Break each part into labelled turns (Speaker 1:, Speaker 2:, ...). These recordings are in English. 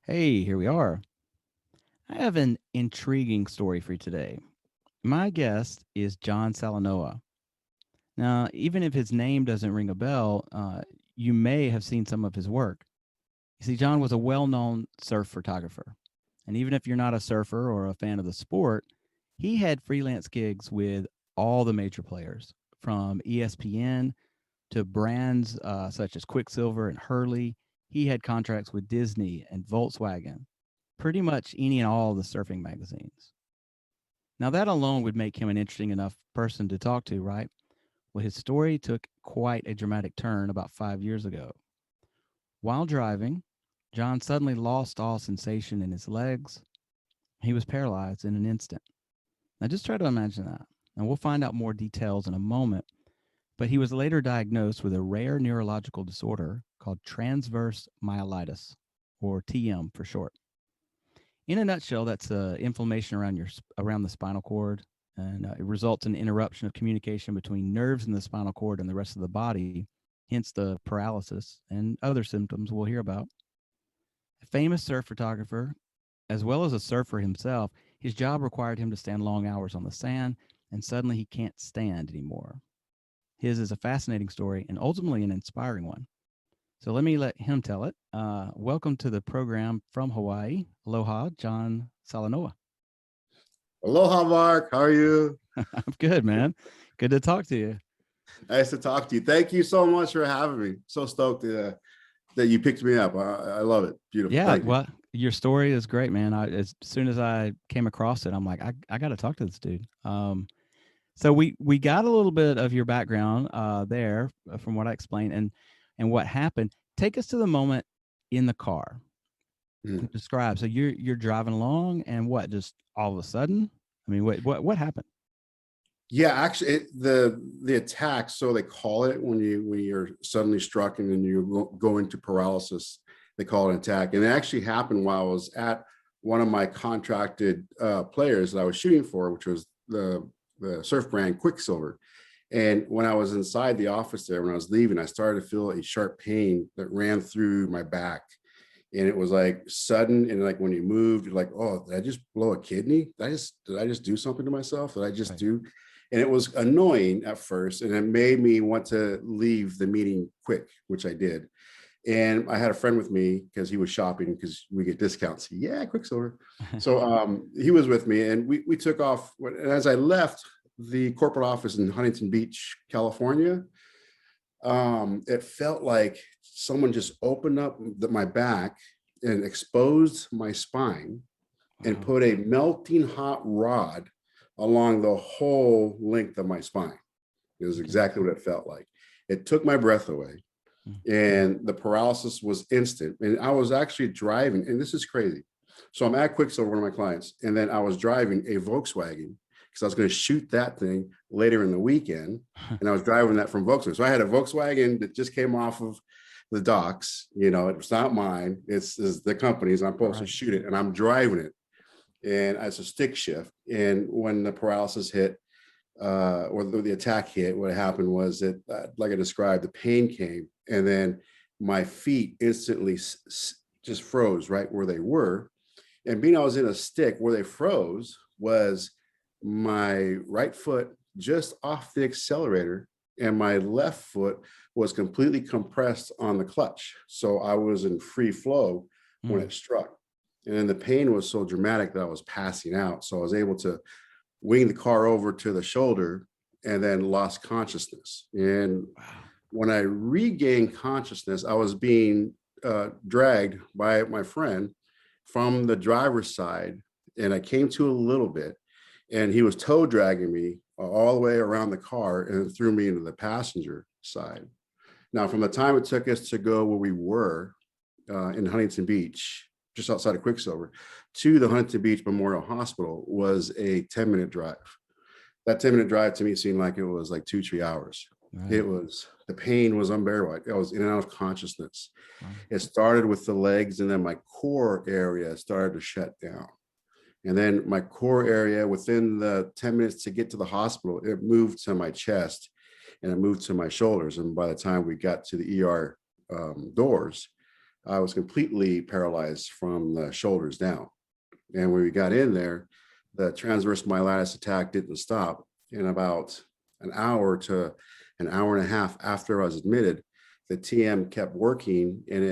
Speaker 1: Hey, here we are. I have an intriguing story for you today. My guest is John Salanoa. Now, even if his name doesn't ring a bell, you may have seen some of his work. You see, John was a well known surf photographer. And even if you're not a surfer or a fan of the sport, he had freelance gigs with all the major players, from ESPN to brands such as Quicksilver and Hurley. He had contracts with Disney and Volkswagen, pretty much any and all the surfing magazines. Now, that alone would make him an interesting enough person to talk to, right? Well, his story took quite a dramatic turn about 5 years ago. While driving, John suddenly lost all sensation in his legs. He was paralyzed in an instant. Now, just try to imagine that. And we'll find out more details in a moment. But he was later diagnosed with a rare neurological disorder called transverse myelitis, or TM for short. In a nutshell, that's inflammation around the spinal cord, and it results in interruption of communication between nerves in the spinal cord and the rest of the body. Hence the paralysis and other symptoms we'll hear about. A famous surf photographer, as well as a surfer himself, his job required him to stand long hours on the sand, and suddenly he can't stand anymore. His is a fascinating story and ultimately an inspiring one. So let him tell it. Welcome to the program from Hawaii. Aloha, John Salanoa.
Speaker 2: Aloha, Mark. How are you?
Speaker 1: I'm good, man. Good to talk to you.
Speaker 2: Nice to talk to you. Thank you so much for having me. So stoked that you picked me up. I love it. Beautiful.
Speaker 1: Yeah,
Speaker 2: Thank you.
Speaker 1: well, your story is great, man. As soon as I came across it, I'm like, I got to talk to this dude. So we got a little bit of your background there from what I explained and what happened. Take us to the moment in the car.
Speaker 2: Mhm.
Speaker 1: Describe. So you're driving along, and what? Just all of a sudden? I mean, what happened?
Speaker 2: Yeah, actually, the attack. So they call it when you're suddenly struck and then you go into paralysis. They call it an attack, and it actually happened while I was at one of my contracted players that I was shooting for, which was the surf brand Quicksilver. And when I was inside the office there, when I was leaving, I started to feel a sharp pain that ran through my back. And it was like sudden. And like when you moved, you're like, oh, did I just blow a kidney? Did I just do something to myself? Did I just
Speaker 1: Right.
Speaker 2: do? And it was annoying at first. And it made me want to leave the meeting quick, which I did. And I had a friend with me because he was shopping because we get discounts. Yeah, Quicksilver. So he was with me and we took off. And as I left the corporate office in Huntington Beach, California, it felt like someone just opened up my back and exposed my spine and
Speaker 1: Wow.
Speaker 2: put a melting hot rod along the whole length of my spine. It was
Speaker 1: Okay.
Speaker 2: exactly what it felt like. It took my breath away
Speaker 1: Mm.
Speaker 2: and the paralysis was instant. And I was actually driving, and this is crazy. So I'm at Quicksilver, one of my clients, and then I was driving a Volkswagen because I was going to shoot that thing later in the weekend. And I was driving that from Volkswagen. So I had a Volkswagen that just came off of the docks. It's not mine, it's the company's. I'm supposed to
Speaker 1: Right.
Speaker 2: shoot it, and I'm driving it. And it's a stick shift. And when the paralysis hit, or the attack hit, what happened was that, like I described, the pain came, and then my feet instantly just froze right where they were. And being I was in a stick, where they froze was my right foot just off the accelerator, and my left foot was completely compressed on the clutch. So I was in free flow when
Speaker 1: Mm.
Speaker 2: it struck. And then the pain was so dramatic that I was passing out. So I was able to winged the car over to the shoulder and then lost consciousness. And
Speaker 1: Wow.
Speaker 2: when I regained consciousness, I was being dragged by my friend from the driver's side. And I came to a little bit, and he was tow dragging me all the way around the car and threw me into the passenger side. Now, from the time it took us to go where we were in Huntington Beach, just outside of Quicksilver, to the Huntington Beach Memorial Hospital was a 10-minute drive. That 10-minute drive to me seemed like it was like 2-3 hours.
Speaker 1: Right.
Speaker 2: The pain was unbearable. I was in and out of consciousness.
Speaker 1: Wow.
Speaker 2: It started with the legs, and then my core area started to shut down. And then my core area, within the 10 minutes to get to the hospital, it moved to my chest and it moved to my shoulders. And by the time we got to the ER doors, I was completely paralyzed from the shoulders down. And when we got in there, the transverse myelitis attack didn't stop. In about an hour to an hour and a half after I was admitted, the TM kept working, and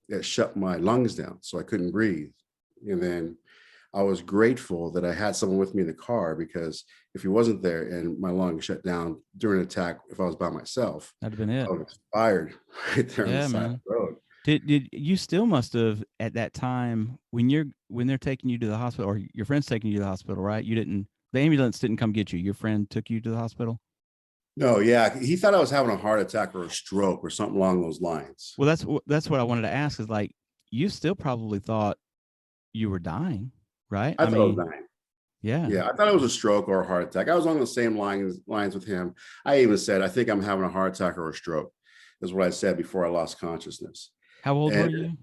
Speaker 2: it shut my lungs down, so I couldn't breathe. And then I was grateful that I had someone with me in the car, because if he wasn't there and my lungs shut down during an attack, if I was by myself,
Speaker 1: That'd have been it.
Speaker 2: I would have expired right there on the
Speaker 1: Yeah,
Speaker 2: side of
Speaker 1: man.
Speaker 2: the road.
Speaker 1: Did you still must have at that time when they're taking you to the hospital, or your friend's taking you to the hospital, right? You didn't The ambulance didn't come get you. Your friend took you to the hospital.
Speaker 2: No, yeah, he thought I was having a heart attack or a stroke or something along those lines.
Speaker 1: Well, that's what I wanted to ask is like you still probably thought you were dying, right?
Speaker 2: I
Speaker 1: I
Speaker 2: thought I was
Speaker 1: mean,
Speaker 2: dying.
Speaker 1: yeah.
Speaker 2: Yeah, I thought it was a stroke or a heart attack. I was on the same lines with him. I even said, I think I'm having a heart attack or a stroke, is what I said before I lost consciousness.
Speaker 1: How old were
Speaker 2: And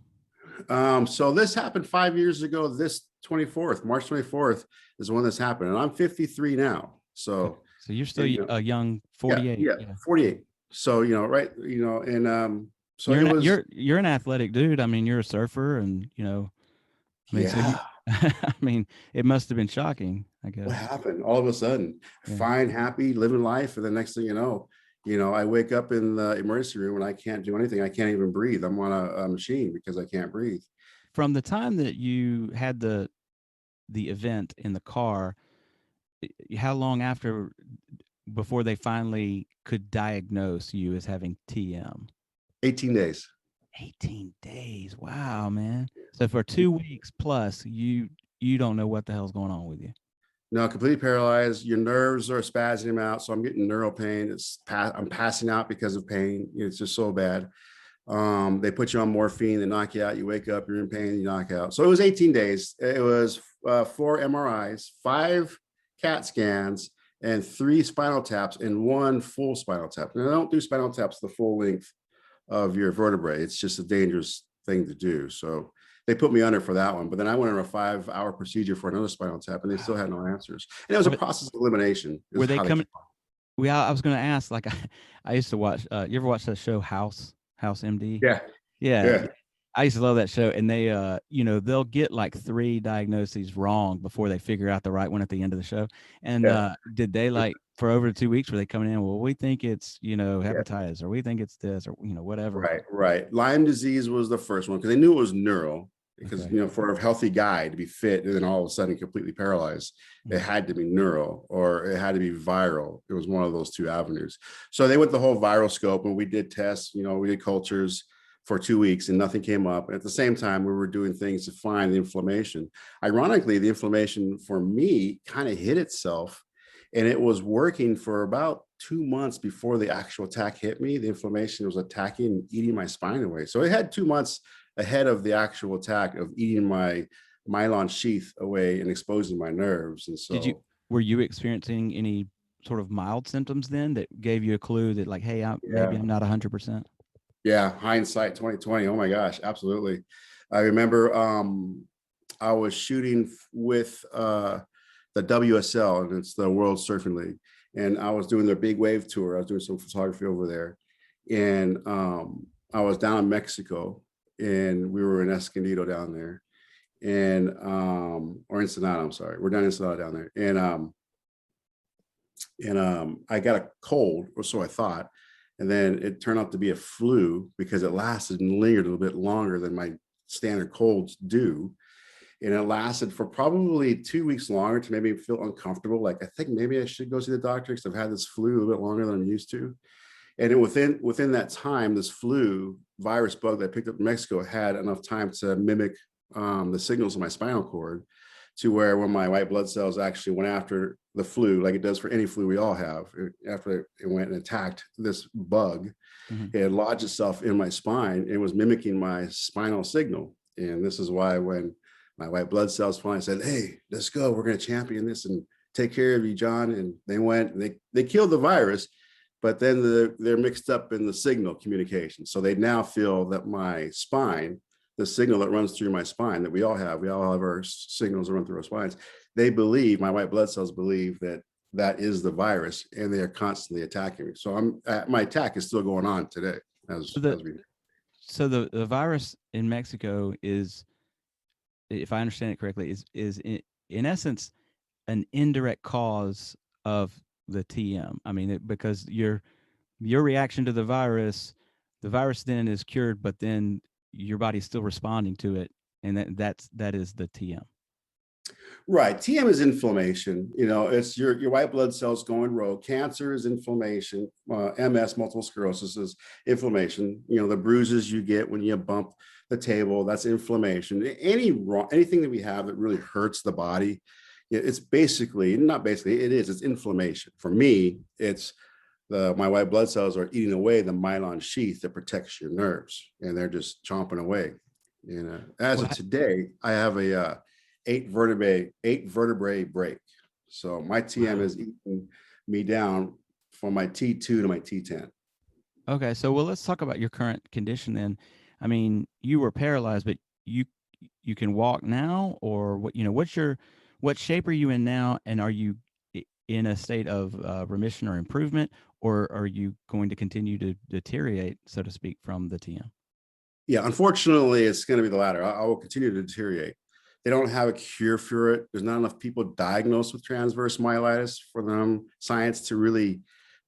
Speaker 1: you?
Speaker 2: so this happened 5 years ago. This 24th, March 24th is when this happened. And I'm 53 now.
Speaker 1: Okay.
Speaker 2: So,
Speaker 1: So you're still
Speaker 2: and,
Speaker 1: a young
Speaker 2: yeah,
Speaker 1: 48.
Speaker 2: yeah,
Speaker 1: Yeah.
Speaker 2: 48. So, right, and so it was,
Speaker 1: You're an athletic dude. I mean, you're a surfer and, I mean, so you
Speaker 2: yeah.
Speaker 1: I mean, it must have been shocking, I
Speaker 2: What
Speaker 1: guess.
Speaker 2: happened? All of a sudden,
Speaker 1: Yeah.
Speaker 2: fine, happy, living life, and the next thing I wake up in the emergency room and I can't do anything. I can't even breathe. I'm on a machine because I can't breathe.
Speaker 1: From the time that you had the event in the car, how long after before they finally could diagnose you as having TM?
Speaker 2: 18 days.
Speaker 1: 18 days. Wow, man. So for 2 weeks plus, you don't know what the hell's going on with you.
Speaker 2: No, completely paralyzed. Your nerves are spasming out, so I'm getting neural pain. I'm passing out because of pain. It's just so bad. They put you on morphine, they knock you out. You wake up, you're in pain, you knock out. So it was 18 days. It was 4 MRIs, 5 CAT scans, and 3 spinal taps, and 1 full spinal tap. And I don't do spinal taps the full length of your vertebrae. It's just a dangerous thing to do. So they put me under for that one. But then I went on a 5-hour procedure for another spinal tap, and they still had no answers. And it was a
Speaker 1: Were,
Speaker 2: process of elimination.
Speaker 1: were they coming? Well, I was going to ask. Like, I used to watch. You ever watch that show House MD?
Speaker 2: Yeah.
Speaker 1: Yeah,
Speaker 2: Yeah.
Speaker 1: I used to love that show. And they, they'll get like 3 diagnoses wrong before they figure out the right one at the end of the show. And
Speaker 2: Yeah.
Speaker 1: did they like for over 2 weeks were they coming in? Well, we think it's
Speaker 2: Yeah.
Speaker 1: hepatitis, or we think it's this, or whatever.
Speaker 2: Right. Lyme disease was the first one because they knew it was neural. Because
Speaker 1: Okay.
Speaker 2: for a healthy guy to be fit and then all of a sudden completely paralyzed, it had to be neural or it had to be viral. It was one of those 2 avenues. So they went the whole viral scope, and we did tests. We did cultures for 2 weeks and nothing came up. And at the same time, we were doing things to find the inflammation. Ironically, the inflammation for me kind of hit itself, and it was working for about 2 months before the actual attack hit me. The inflammation was attacking and eating my spine away. So it had 2 months ahead of the actual attack of eating my myelin sheath away and exposing my nerves. And so,
Speaker 1: Were you experiencing any sort of mild symptoms then that gave you a clue that like, hey, maybe I'm not 100%?
Speaker 2: yeah, hindsight 2020. Oh my gosh, absolutely. I remember I was shooting with the WSL, and it's the World Surfing League, and I was doing their big wave tour. I was doing some photography over there, and I was down in Mexico, and we were in Escondido down there, and or Ensenada. I'm sorry, we're down in Ensenada down there, and I got a cold, or so I thought, and then it turned out to be a flu because it lasted and lingered a little bit longer than my standard colds do. And it lasted for probably 2 weeks longer to maybe feel uncomfortable. Like, I think maybe I should go see the doctor because I've had this flu a little bit longer than I'm used to. And within that time, this flu virus bug that I picked up in Mexico had enough time to mimic the signals of my spinal cord, to where when my white blood cells actually went after the flu, like it does for any flu we all have, after it went and attacked this bug, it had lodged itself in my spine and was mimicking my spinal signal. And this is why when my white blood cells finally said, hey, let's go, we're going to champion this and take care of you, John. And they went and they killed the virus, but then they're mixed up in the signal communication. So they now feel that my spine, the signal that runs through my spine that we all have our signals that run through our spines. They believe, my white blood cells believe that is the virus, and they are constantly attacking me. So my attack is still going on today as we.
Speaker 1: So the virus in Mexico is, if I understand it correctly, is in essence an indirect cause of the TM. I mean, because your reaction to the virus then is cured, but then your body's still responding to it, and that is the TM.
Speaker 2: Right. TM is inflammation. It's your white blood cells going rogue. Cancer is inflammation. MS, multiple sclerosis, is inflammation. The bruises you get when you bump the table, that's inflammation. Anything that we have that really hurts the body, it's basically, not basically, it's inflammation. For me, it's my white blood cells are eating away the myelin sheath that protects your nerves, and they're just chomping away. As
Speaker 1: Well,
Speaker 2: of today, I have a eight vertebrae break. So my TM
Speaker 1: wow.
Speaker 2: has eaten me down from my T2 to my T10.
Speaker 1: Okay, so well, let's talk about your current condition then. I mean, you were paralyzed, but you you can walk now, or what? What shape are you in now, and are you in a state of remission or improvement, or are you going to continue to deteriorate, so to speak, from the TM?
Speaker 2: Yeah, unfortunately, it's going to be the latter. I will continue to deteriorate. They don't have a cure for it. There's not enough people diagnosed with transverse myelitis for them science to really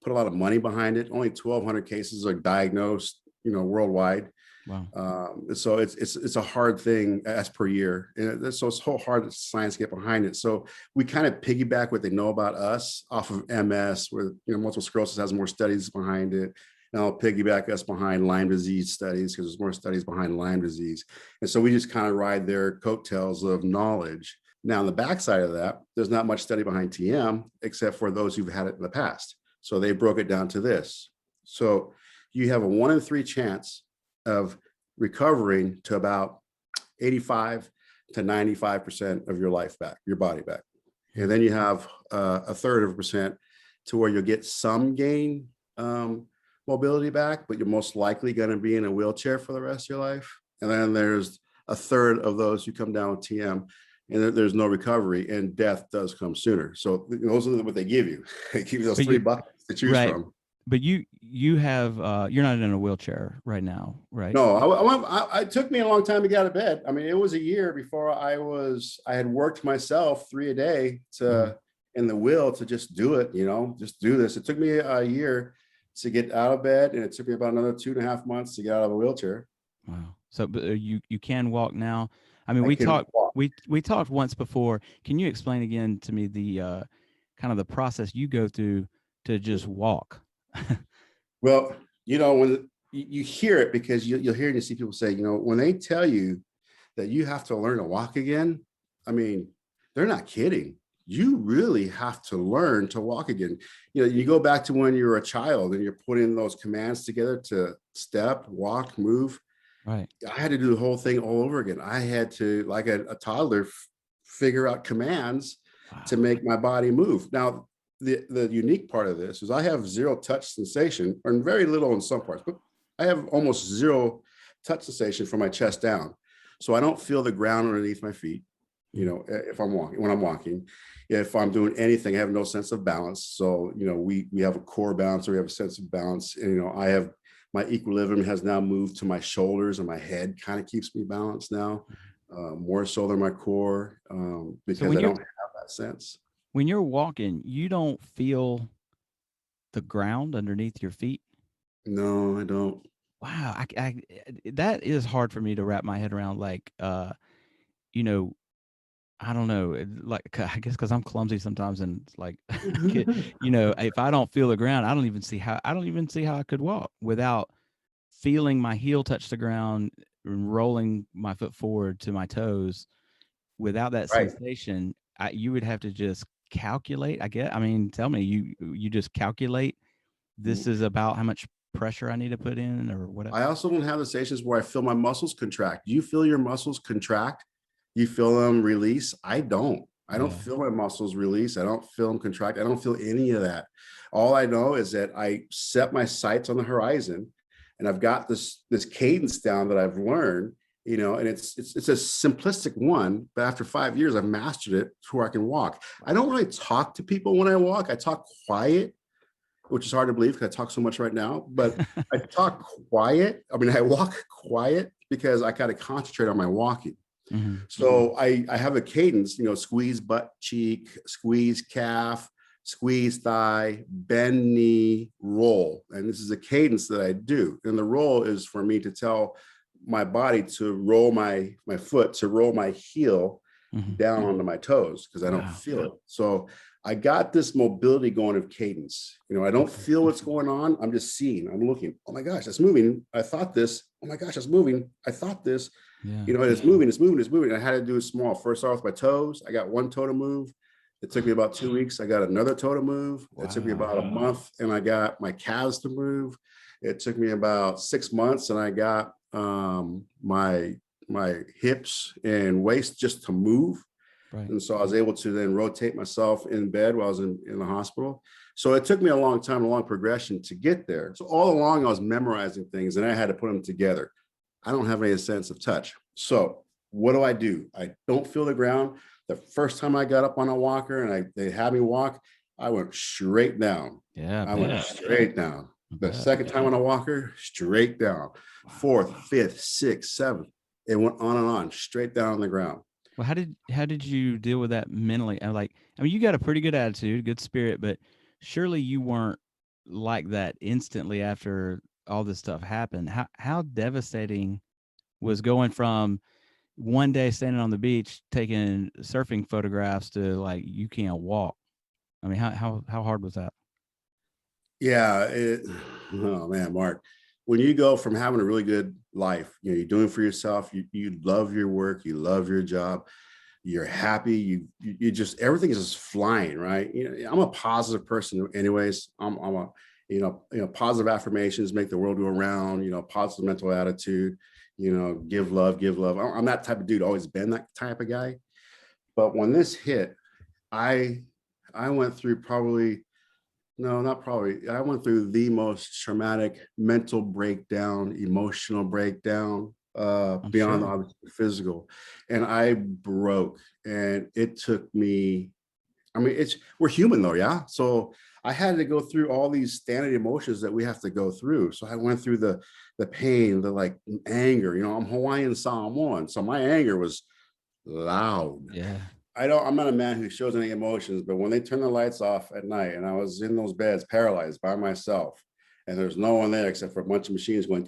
Speaker 2: put a lot of money behind it. Only 1,200 cases are diagnosed, worldwide.
Speaker 1: Wow.
Speaker 2: So it's a hard thing as per year, and so it's so hard that science get behind it. So we kind of piggyback what they know about us off of MS, where multiple sclerosis has more studies behind it. And I'll piggyback us behind Lyme disease studies because there's more studies behind Lyme disease, and so we just kind of ride their coattails of knowledge. Now, on the backside of that, there's not much study behind TM except for those who've had it in the past. So they broke it down to this. So you have a 1 in 3 chance of recovering to about 85 to 95% of your life back, your body back. And then you have a third of a percent to where you'll get some gain mobility back, but you're most likely going to be in a wheelchair for the rest of your life. And then there's a third of those who come down with TM, and there's no recovery, and death does come sooner. So those are what they give you. They give you those
Speaker 1: But
Speaker 2: 3
Speaker 1: you
Speaker 2: buckets to choose
Speaker 1: right,
Speaker 2: from.
Speaker 1: but you have you're not in a wheelchair right now, right?
Speaker 2: No, it took me a long time to get out of bed. I mean, it was a year before I had worked myself 3 a day
Speaker 1: Mhm.
Speaker 2: in the will to just do it, just do this. It took me a year to get out of bed, and it took me about another 2.5 months to get out of a wheelchair.
Speaker 1: Wow. So, but you can walk now. I mean,
Speaker 2: I can walk.
Speaker 1: we talked once before. Can you explain again to me the kind of the process you go through to just walk?
Speaker 2: Well, when you hear it, because you'll hear and you see people say, when they tell you that you have to learn to walk again, I mean, they're not kidding. You really have to learn to walk again. You go back to when you were a child and you're putting those commands together to step, walk, move.
Speaker 1: Right.
Speaker 2: I had to do the whole thing all over again. I had to, like a toddler, figure out commands to
Speaker 1: Wow.
Speaker 2: make my body move. Now, the unique part of this is I have zero touch sensation, or very little in some parts, but I have almost zero touch sensation from my chest down. So I don't feel the ground underneath my feet.
Speaker 1: Mm.
Speaker 2: If I'm walking, when I'm walking, if I'm doing anything, I have no sense of balance. So, we have a core balance, or we have a sense of balance. And, I have my equilibrium has now moved to my shoulders, and my head kind of keeps me balanced now, more so than my core,
Speaker 1: So
Speaker 2: because I don't have that sense.
Speaker 1: when you're walking, you don't feel the ground underneath your feet.
Speaker 2: No, I don't.
Speaker 1: Wow. That is hard for me to wrap my head around. Like, you know, I don't know, like, I guess because I'm clumsy sometimes, and it's like, if I don't feel the ground, I don't even see how I could walk without feeling my heel touch the ground and rolling my foot forward to my toes. Without that
Speaker 2: Right.
Speaker 1: sensation, you would have to just calculate. I guess. I mean, tell me, you just calculate. This is about how much pressure I need to put in, or whatever.
Speaker 2: I also don't have the sensations where I feel my muscles contract. Do you feel your muscles contract? You feel them release? I don't. I don't
Speaker 1: Yeah.
Speaker 2: feel my muscles release. I don't feel them contract. I don't feel any of that. All I know is that I set my sights on the horizon, and I've got this cadence down that I've learned, and it's a simplistic one, but after 5 years, I've mastered it to where I can walk. I don't really talk to people when I walk. I talk quiet. which is hard to believe because I talk so much right now, but I talk quiet. I mean, I walk quiet because I got to concentrate on my walking.
Speaker 1: Mm-hmm.
Speaker 2: So I have a cadence, squeeze butt cheek, squeeze calf, squeeze thigh, bend knee, roll. And this is a cadence that I do. And the roll is for me to tell my body to roll my foot, to roll my heel
Speaker 1: Mm-hmm.
Speaker 2: down onto my toes because I don't
Speaker 1: Wow.
Speaker 2: feel it. So I got this mobility going of cadence. I don't feel what's going on. I'm just seeing, I'm looking. Oh my gosh, that's moving. I thought this. Oh my gosh, that's moving. I thought this.
Speaker 1: Yeah.
Speaker 2: It's moving, it's moving, it's moving. I had to do it small. First off, my toes. I got one toe to move. It took me about 2 weeks. I got another toe to move. It took me about a month, and I got my calves to move. It took me about 6 months, and I got my hips and waist just to move.
Speaker 1: Right.
Speaker 2: And so I was able to then rotate myself in bed while I was in the hospital. So it took me a long time, a long progression to get there. So all along I was memorizing things and I had to put them together. I don't have any sense of touch. So what do? I don't feel the ground. The first time I got up on a walker and they had me walk, I went straight down.
Speaker 1: Yeah.
Speaker 2: I went straight down. The second time on a walker, straight down. Fourth, fifth, sixth, seventh. It went on and on, straight down on the ground.
Speaker 1: Well, how did you deal with that mentally? I mean, you got a pretty good attitude, good spirit, but surely you weren't like that instantly after all this stuff happened. How devastating was going from one day standing on the beach taking surfing photographs to like you can't walk? I mean, how hard was that?
Speaker 2: Yeah. Oh man, Mark, when you go from having a really good life, you're doing for yourself, you love your work, you love your job, you're happy, you just, everything is just flying, right? I'm a positive person anyways. I'm a, positive affirmations make the world go around, positive mental attitude, give love, give love. I'm that type of dude, always been that type of guy. But when this hit, I went through probably, no, not probably. I went through the most traumatic mental breakdown, emotional breakdown,
Speaker 1: I'm
Speaker 2: beyond
Speaker 1: sure.
Speaker 2: obviously physical. And I broke. And it took me, I mean, we're human though, yeah. So I had to go through all these standard emotions that we have to go through. So I went through the pain, the like anger. I'm Hawaiian Samoan. So my anger was loud.
Speaker 1: Yeah.
Speaker 2: I'm not a man who shows any emotions, but when they turn the lights off at night and I was in those beds paralyzed by myself and there's no one there except for a bunch of machines going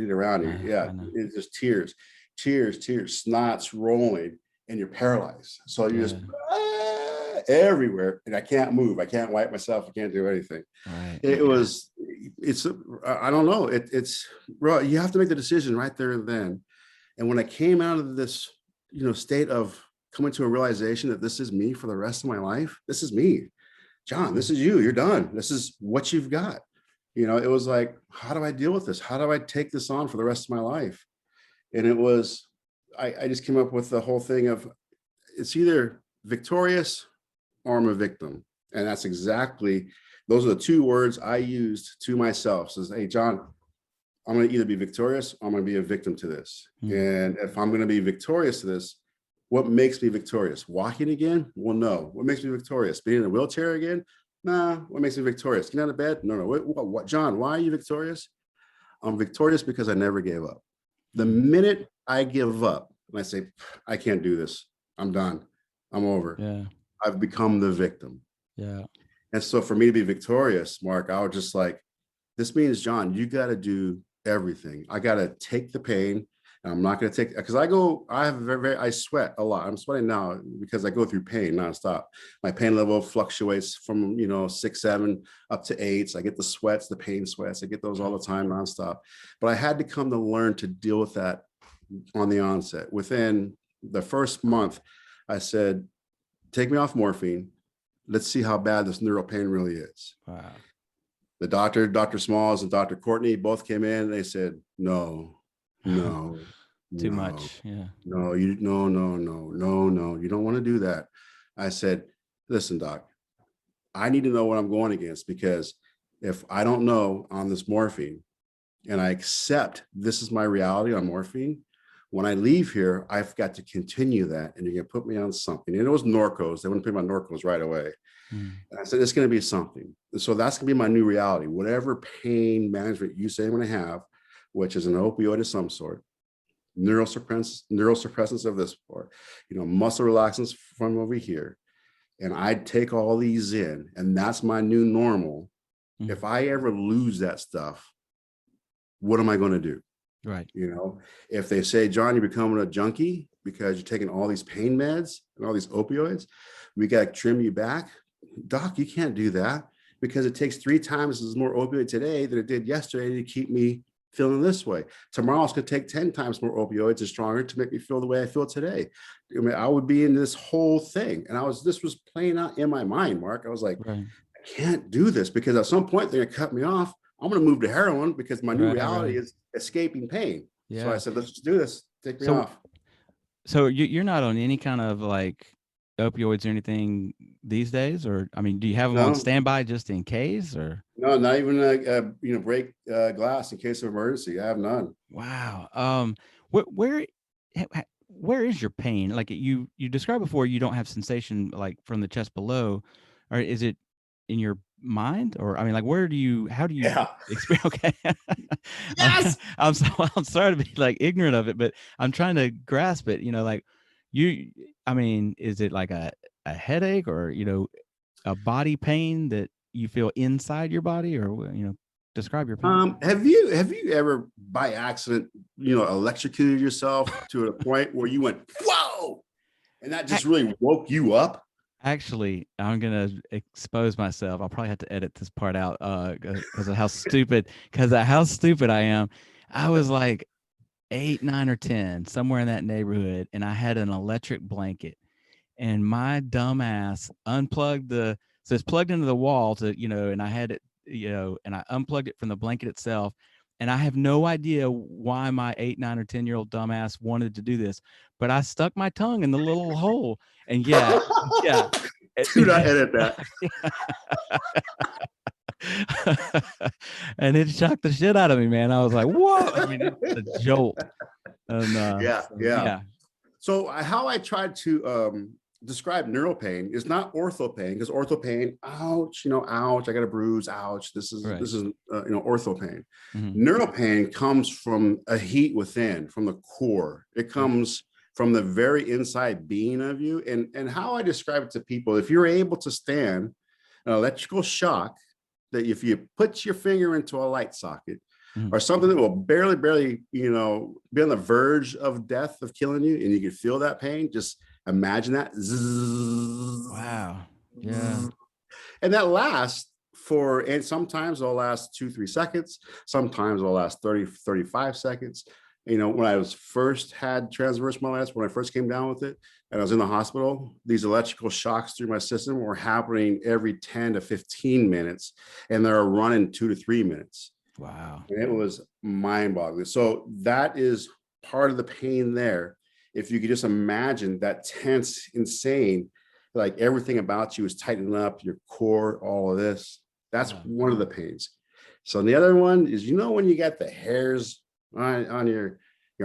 Speaker 2: around you. Yeah,
Speaker 1: I know.
Speaker 2: it's just tears, snots rolling, and you're paralyzed. So you just
Speaker 1: Yeah.
Speaker 2: everywhere, and I can't move. I can't wipe myself. I can't do anything.
Speaker 1: Right.
Speaker 2: I don't know. It's bro, you have to make the decision right there and then. And when I came out of this, state of coming to a realization that this is me for the rest of my life. This is me, John. This is you. You're done. This is what you've got. It was like, how do I deal with this? How do I take this on for the rest of my life? And it was, I just came up with the whole thing of it's either victorious or I'm a victim. And that's exactly, those are the two words I used to myself. Says, hey, John, I'm going to either be victorious or I'm going to be a victim to this. And if I'm going to be victorious to this, what makes me victorious? Walking again? Well, no. What makes me victorious? Being in a wheelchair again? Nah. What makes me victorious? Getting out of bed? No. What, John, why are you victorious? I'm victorious because I never gave up. The minute I give up and I say, I can't do this, I'm done, I'm over.
Speaker 1: Yeah.
Speaker 2: I've become the victim.
Speaker 1: Yeah.
Speaker 2: And so for me to be victorious, Mark, I was just like, this means, John, you got to do everything. I got to take the pain. I'm not going to take, because I sweat a lot. I'm sweating now because I go through pain nonstop. My pain level fluctuates from, 6, 7 up to 8. So I get the sweats, the pain sweats. I get those all the time nonstop. But I had to come to learn to deal with that on the onset. Within the first month, I said, take me off morphine. Let's see how bad this neural pain really is.
Speaker 1: Wow.
Speaker 2: The doctor, Dr. Smalls and Dr. Courtney both came in and they said, no.
Speaker 1: Too much. Yeah.
Speaker 2: No, you no. You don't want to do that. I said, listen, doc, I need to know what I'm going against, because if I don't know on this morphine and I accept this is my reality on morphine, when I leave here, I've got to continue that, and you're going to put me on something. And it was Norcos. They wouldn't put me on Norcos right away. And I said, it's going to be something. So that's gonna be my new reality. Whatever pain management you say I'm gonna have, which is an opioid of some sort, neurosupressants of this part, muscle relaxants from over here. And I take all these in, and that's my new normal.
Speaker 1: Mm.
Speaker 2: If I ever lose that stuff, what am I going to do?
Speaker 1: Right.
Speaker 2: If they say, John, you're becoming a junkie because you're taking all these pain meds and all these opioids, we got to trim you back. Doc, you can't do that because it takes 3 times as more opioid today than it did yesterday to keep me feeling this way. Tomorrow it's going to take 10 times more opioids and stronger to make me feel the way I feel today. I mean, I would be in this whole thing. And this was playing out in my mind, Mark. I was like,
Speaker 1: Right.
Speaker 2: I can't do this because at some point they're going to cut me off. I'm going to move to heroin because my new
Speaker 1: Right.
Speaker 2: reality
Speaker 1: Right.
Speaker 2: is escaping pain. So I
Speaker 1: Yeah.
Speaker 2: said, let's just do this. Take me
Speaker 1: So
Speaker 2: off.
Speaker 1: you're not on any kind of like opioids or anything these days, or I mean, do you have them on
Speaker 2: No,
Speaker 1: standby just in case, or?
Speaker 2: no, not even break glass in case of emergency. I have none.
Speaker 1: Wow. Where where is your pain? Like you described before, you don't have sensation like from the chest below, or is it in your mind? Or I mean, like how do you
Speaker 2: Yeah.
Speaker 1: experience? Okay,
Speaker 2: Yes.
Speaker 1: I'm so I'm sorry to be like ignorant of it, but I'm trying to grasp it. Like you, I mean, is it like a headache or a body pain that you feel inside your body, or describe your pain?
Speaker 2: Have you ever by accident, electrocuted yourself to a point where you went, whoa, and that just really woke you up?
Speaker 1: Actually, I'm gonna expose myself. I'll probably have to edit this part out because of how stupid I am. I was like 8, 9, or 10, somewhere in that neighborhood, and I had an electric blanket, and my dumb ass unplugged so it's plugged into the wall and I had it, and I unplugged it from the blanket itself. And I have no idea why my 8, 9, or 10-year-old dumbass wanted to do this, but I stuck my tongue in the little hole. And yeah.
Speaker 2: Do not edit that.
Speaker 1: And it shocked the shit out of me, man. I was like, whoa. I mean, it's a jolt. And
Speaker 2: Yeah,
Speaker 1: so,
Speaker 2: yeah.
Speaker 1: yeah.
Speaker 2: So how I tried to describe neural pain is not ortho pain, because ortho pain, ouch, ouch, I got a bruise, ouch. This is
Speaker 1: Right.
Speaker 2: ortho pain.
Speaker 1: Mm-hmm.
Speaker 2: Neural pain comes from a heat within, from the core. It comes from the very inside being of you. And how I describe it to people, if you're able to stand an electrical shock, that if you put your finger into a light socket
Speaker 1: Mm-hmm.
Speaker 2: or something that will barely, be on the verge of death, of killing you, and you can feel that pain, just imagine that.
Speaker 1: Wow. Yeah.
Speaker 2: And that lasts and sometimes it'll last 2-3 seconds. Sometimes it'll last 30-35 seconds. When I was first had transverse myelitis, when I first came down with it and I was in the hospital, these electrical shocks through my system were happening every 10 to 15 minutes, and they're running 2 to 3 minutes.
Speaker 1: Wow.
Speaker 2: And it was mind-boggling. So that is part of the pain there. If you could just imagine that tense, insane, like everything about you is tightening up, your core, all of this. That's one of the pains. So the other one is, when you got the hairs on your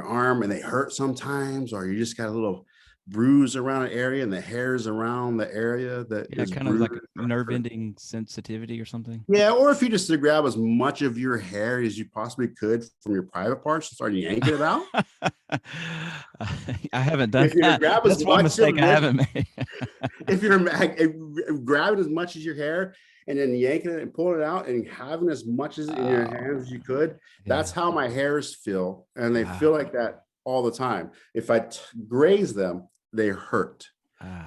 Speaker 2: arm and they hurt sometimes, or you just got a little bruise around an area and the hairs around the area that
Speaker 1: Yeah,
Speaker 2: is
Speaker 1: kind of
Speaker 2: bruised.
Speaker 1: like a nerve-ending sensitivity or something.
Speaker 2: Yeah, or if you just grab as much of your hair as you possibly could from your private parts and start yanking it out.
Speaker 1: I haven't done
Speaker 2: If you
Speaker 1: that.
Speaker 2: grab as
Speaker 1: That's one
Speaker 2: much
Speaker 1: mistake
Speaker 2: of
Speaker 1: I
Speaker 2: it,
Speaker 1: haven't made.
Speaker 2: if you're grabbing as much as your hair and then yanking it and pulling it out and having as much as in your hands as you could, that's
Speaker 1: Yeah.
Speaker 2: how my hairs feel. And they feel
Speaker 1: Wow.
Speaker 2: like that all the time. If I graze them, they hurt.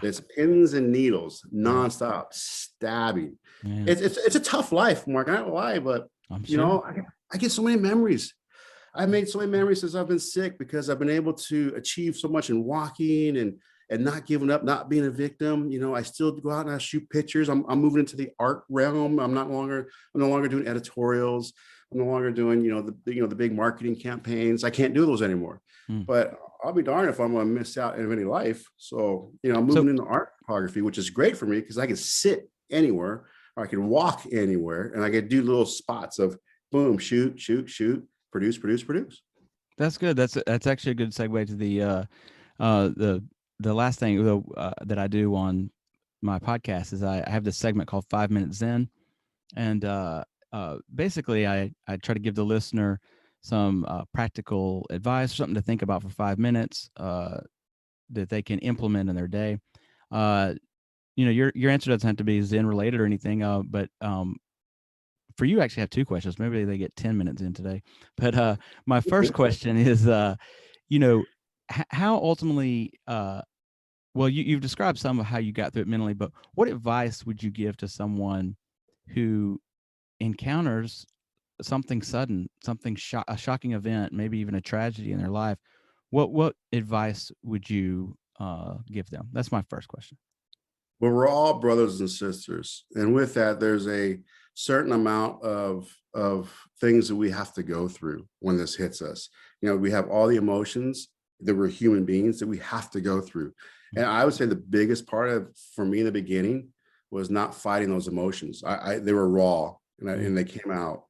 Speaker 2: It's pins and needles,
Speaker 1: Yeah.
Speaker 2: nonstop stabbing.
Speaker 1: Yeah.
Speaker 2: It's a tough life, Mark. I don't lie, but
Speaker 1: I'm sure.
Speaker 2: I get so many memories. I've made so many memories since I've been sick because I've been able to achieve so much in walking and not giving up, not being a victim. I still go out and I shoot pictures. I'm moving into the art realm. I'm no longer doing editorials. I'm no longer doing, the big marketing campaigns. I can't do those anymore.
Speaker 1: Mm.
Speaker 2: But I'll be darned if I'm going to miss out on any life. So, I'm
Speaker 1: So
Speaker 2: moving into art photography, which is great for me because I can sit anywhere, or I can walk anywhere, and I can do little spots of boom, shoot, produce.
Speaker 1: that's good. That's actually a good segue to uh the last thing that I do on my podcast is I have this segment called 5 Minute Zen. And basically, I try to give the listener some practical advice, something to think about for 5 minutes that they can implement in their day. Uh, your answer doesn't have to be Zen related or anything, but for you, I actually have two questions. Maybe they get 10 minutes in today. But my first question is, you know, how ultimately, well, you've described some of how you got through it mentally, but what advice would you give to someone who encounters something sudden, a shocking event, maybe even a tragedy in their life? What advice would you give them? That's my first question.
Speaker 2: Well, we're all brothers and sisters. And with that, there's a certain amount of things that we have to go through when this hits us. We have all the emotions that we're human beings that we have to go through. And I would say the biggest part of, for me in the beginning, was not fighting those emotions. They were raw, and they came out.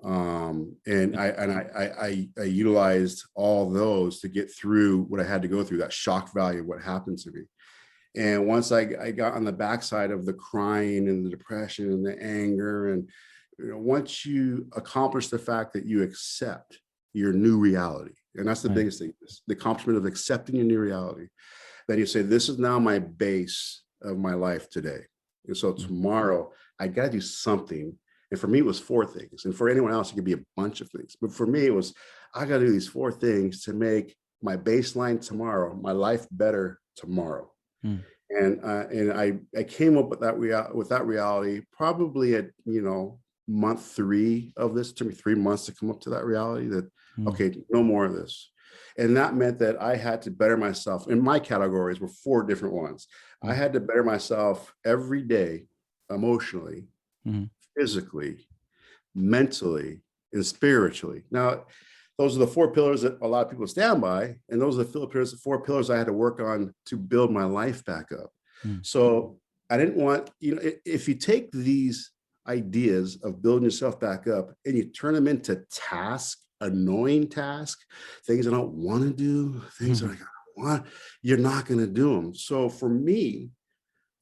Speaker 2: And I utilized all those to get through what I had to go through, that shock value of what happened to me. And once I got on the backside of the crying and the depression and the anger, and once you accomplish the fact that you accept your new reality, and that's the
Speaker 1: Right.
Speaker 2: biggest thing, the accomplishment of accepting your new reality, then you say, this is now my base of my life today. And so tomorrow I got to do something. And for me, it was four things. And for anyone else, it could be a bunch of things. But for me, it was, I got to do these four things to make my baseline tomorrow, my life better tomorrow.
Speaker 1: Mm.
Speaker 2: And I came up with that reality probably at month 3 of this. It took me 3 months to come up to that reality that okay, no more of this. And that meant that I had to better myself. And my categories were 4 different ones. I had to better myself every day, emotionally, physically, mentally, and spiritually. Now, those are the 4 pillars that a lot of people stand by. And those are the 4 pillars I had to work on to build my life back up. So I didn't want, if you take these ideas of building yourself back up and you turn them into tasks, annoying tasks, things I don't want to do, things that I want, you're not going to do them. So for me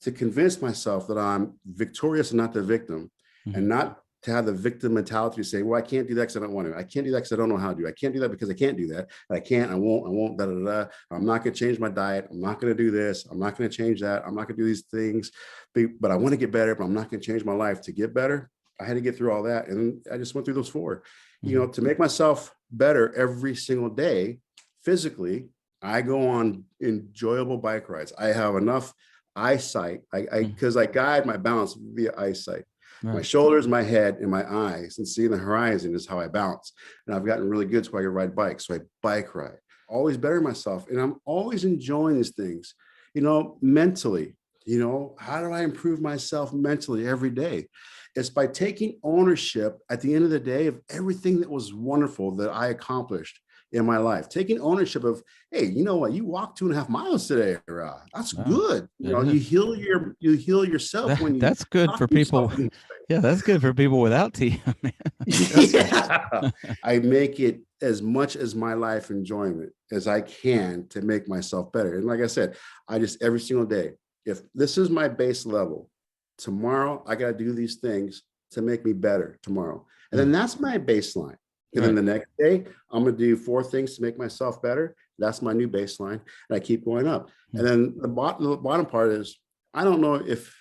Speaker 2: to convince myself that I'm victorious and not the victim, and not to have the victim mentality to say, well, I can't do that because I don't want to. I can't do that because I don't know how to do it. I can't do that because I can't do that. I can't, I won't, da, da, da. I'm not going to change my diet. I'm not going to do this. I'm not going to change that. I'm not going to do these things, but I want to get better, but I'm not going to change my life to get better. I had to get through all that. And I just went through those 4, to make myself better every single day. Physically, I go on enjoyable bike rides. I have enough eyesight. Because I guide my balance via eyesight.
Speaker 1: Right.
Speaker 2: My shoulders, my head, and my eyes, and seeing the horizon is how I balance. And I've gotten really good so I can ride bikes. So I bike ride, always better myself. And I'm always enjoying these things, mentally. How do I improve myself mentally every day? It's by taking ownership at the end of the day of everything that was wonderful that I accomplished in my life, taking ownership of, hey, you know what, you walked 2.5 miles today. That's good. You heal yourself when you
Speaker 1: That's good
Speaker 2: talk
Speaker 1: for
Speaker 2: to yourself
Speaker 1: people.
Speaker 2: in these
Speaker 1: Yeah, that's good for people without tea. Man.
Speaker 2: things. Yeah. I make it as much as my life enjoyment as I can to make myself better. And like I said, I just every single day, if this is my base level, tomorrow I got to do these things to make me better tomorrow. And then that's my baseline. And then
Speaker 1: Right.
Speaker 2: the next day, I'm going to do 4 things to make myself better. That's my new baseline. And I keep going up. And then the bottom part is, I don't know if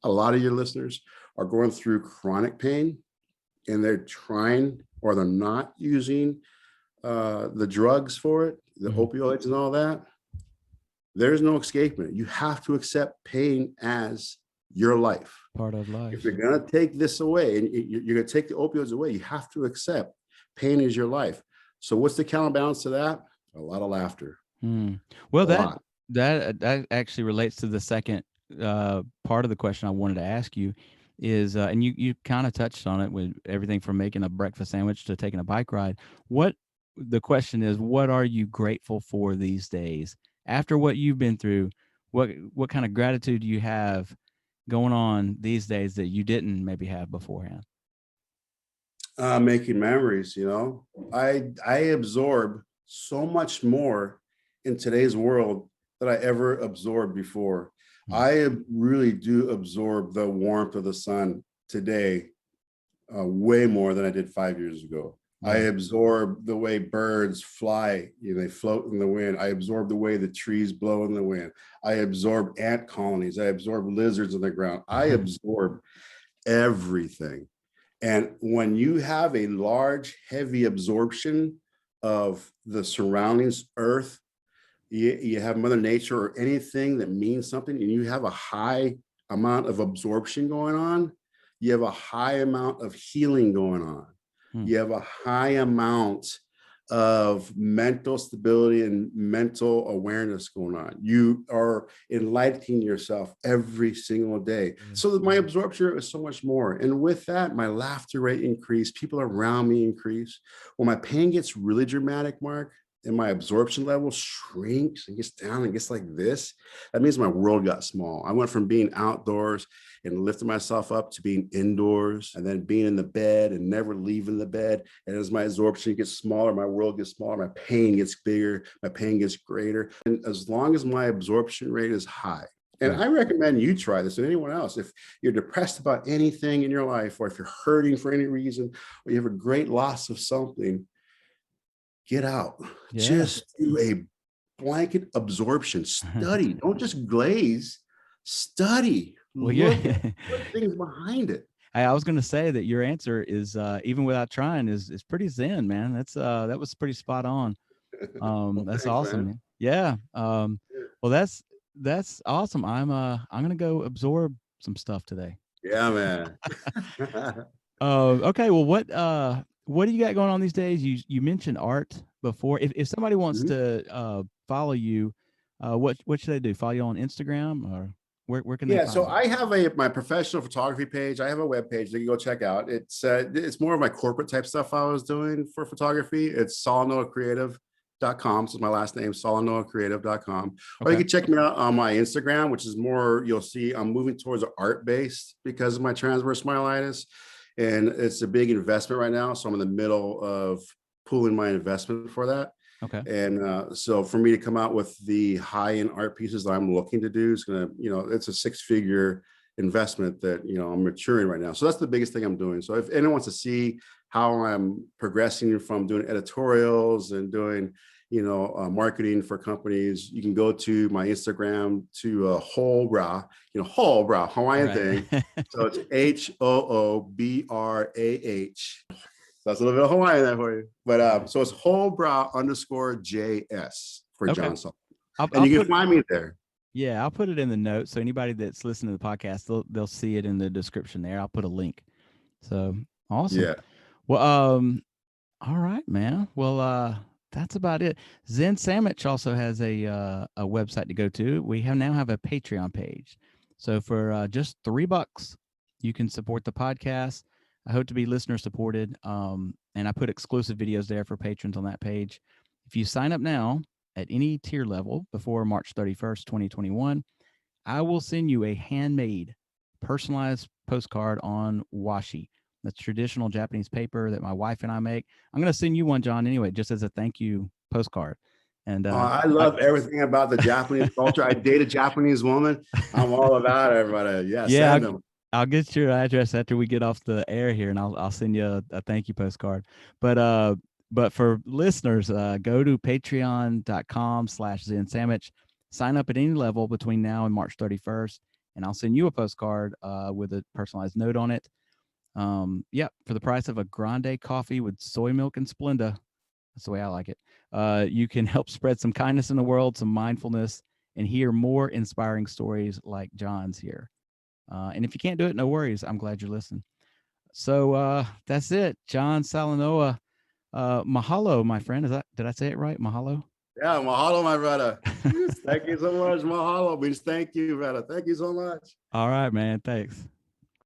Speaker 2: a lot of your listeners are going through chronic pain and they're trying or they're not using the drugs for it, the opioids and all that. There's no escaping it. You have to accept pain as your life.
Speaker 1: Part of
Speaker 2: If
Speaker 1: life.
Speaker 2: you're going to take this away and you're going to take the opioids away, you have to accept pain is your life. So what's the counterbalance to that? A lot of laughter.
Speaker 1: Well,
Speaker 2: A lot.
Speaker 1: that actually relates to the second part of the question I wanted to ask you is, and you kind of touched on it with everything from making a breakfast sandwich to taking a bike ride. What the question is, what are you grateful for these days after what you've been through? What kind of gratitude do you have going on these days that you didn't maybe have beforehand?
Speaker 2: Making memories, I absorb so much more in today's world than I ever absorbed before. I really do absorb the warmth of the sun today way more than I did 5 years ago. I
Speaker 1: Yeah.
Speaker 2: absorb the way birds fly, they float in the wind. I absorb the way the trees blow in the wind. I absorb ant colonies. I absorb lizards in the ground. I absorb everything. And when you have a large, heavy absorption of the surroundings, earth, you have Mother Nature or anything that means something, and you have a high amount of absorption going on, you have a high amount of healing going on.
Speaker 1: Hmm.
Speaker 2: You have a high amount of mental stability and mental awareness going on. You are enlightening yourself every single day. So that my absorption rate is so much more. And with that, my laughter rate increased. People around me increase. When my pain gets really dramatic, Mark, and my absorption level shrinks and gets down and gets like this, that means my world got small. I went from being outdoors and lifting myself up to being indoors and then being in the bed and never leaving the bed. And as my absorption gets smaller, my world gets smaller, my pain gets bigger, my pain gets greater. And as long as my absorption rate is high, and I recommend you try this and anyone else. If you're depressed about anything in your life, or if you're hurting for any reason, or you have a great loss of something, get out.
Speaker 1: Yeah.
Speaker 2: Just do a blanket absorption. Study. Don't just glaze. Study.
Speaker 1: Well,
Speaker 2: Look at things behind it.
Speaker 1: I was going to say that your answer is even without trying is pretty zen, man. That was pretty spot on.
Speaker 2: Well,
Speaker 1: That's
Speaker 2: thanks,
Speaker 1: awesome,
Speaker 2: man.
Speaker 1: man. Yeah. Well, that's awesome. I'm going to go absorb some stuff today.
Speaker 2: Yeah, man.
Speaker 1: Okay. Well, what do you got going on these days? You mentioned art before. If somebody wants to follow you, what should they do? Follow you on Instagram, or where can they
Speaker 2: Yeah,
Speaker 1: find
Speaker 2: so
Speaker 1: you?
Speaker 2: I have my professional photography page. I have a web page that you can go check out. It's more of my corporate type stuff I was doing for photography. It's salanoacreative.com. So it's my last name, salanoacreative.com. Or you
Speaker 1: Okay.
Speaker 2: can check me out on my Instagram, which is more, you'll see I'm moving towards art based because of my transverse myelitis. And it's a big investment right now. So I'm in the middle of pooling my investment for that.
Speaker 1: Okay.
Speaker 2: And so for me to come out with the high-end art pieces that I'm looking to do is going to, it's a 6-figure investment that, I'm maturing right now. So that's the biggest thing I'm doing. So if anyone wants to see how I'm progressing from doing editorials and doing, marketing for companies, you can go to my Instagram to whole bra, Hawaiian
Speaker 1: Right.
Speaker 2: thing. So it's HOOBRAH. So that's a little bit of Hawaiian there for you. But so it's whole brow _ JS for
Speaker 1: Okay.
Speaker 2: John Salanoa. And
Speaker 1: I'll
Speaker 2: you can
Speaker 1: put
Speaker 2: find me there.
Speaker 1: Yeah, I'll put it in the notes. So anybody that's listening to the podcast, they'll see it in the description there. I'll put a link. So awesome.
Speaker 2: Yeah.
Speaker 1: Well, all right, man. Well, that's about it. Zen Sammich also has a website to go to. We now have a Patreon page. So for just $3, you can support the podcast. I hope to be listener supported. And I put exclusive videos there for patrons on that page. If you sign up now at any tier level before March 31st, 2021, I will send you a handmade, personalized postcard on washi. That's traditional Japanese paper that my wife and I make. I'm going to send you one, John, anyway, just as a thank you postcard. And
Speaker 2: I love everything about the Japanese culture. I date a Japanese woman. I'm all about everybody. Yeah,
Speaker 1: yeah,
Speaker 2: send them.
Speaker 1: I'll get your address after we get off the air here, and I'll send you a thank you postcard. But for listeners, go to patreon.com/Zen Sammich. Sign up at any level between now and March 31st, and I'll send you a postcard with a personalized note on it. For the price of a grande coffee with soy milk and Splenda, that's the way I like it. You can help spread some kindness in the world, some mindfulness, and hear more inspiring stories like John's here. And if you can't do it, no worries. I'm glad you're listening. So that's it. John Salanoa. Mahalo, my friend. Did I say it right? Mahalo?
Speaker 2: Yeah, mahalo, my brother. Thank you so much. Mahalo means thank you, brother. Thank you so much.
Speaker 1: All right, man. Thanks.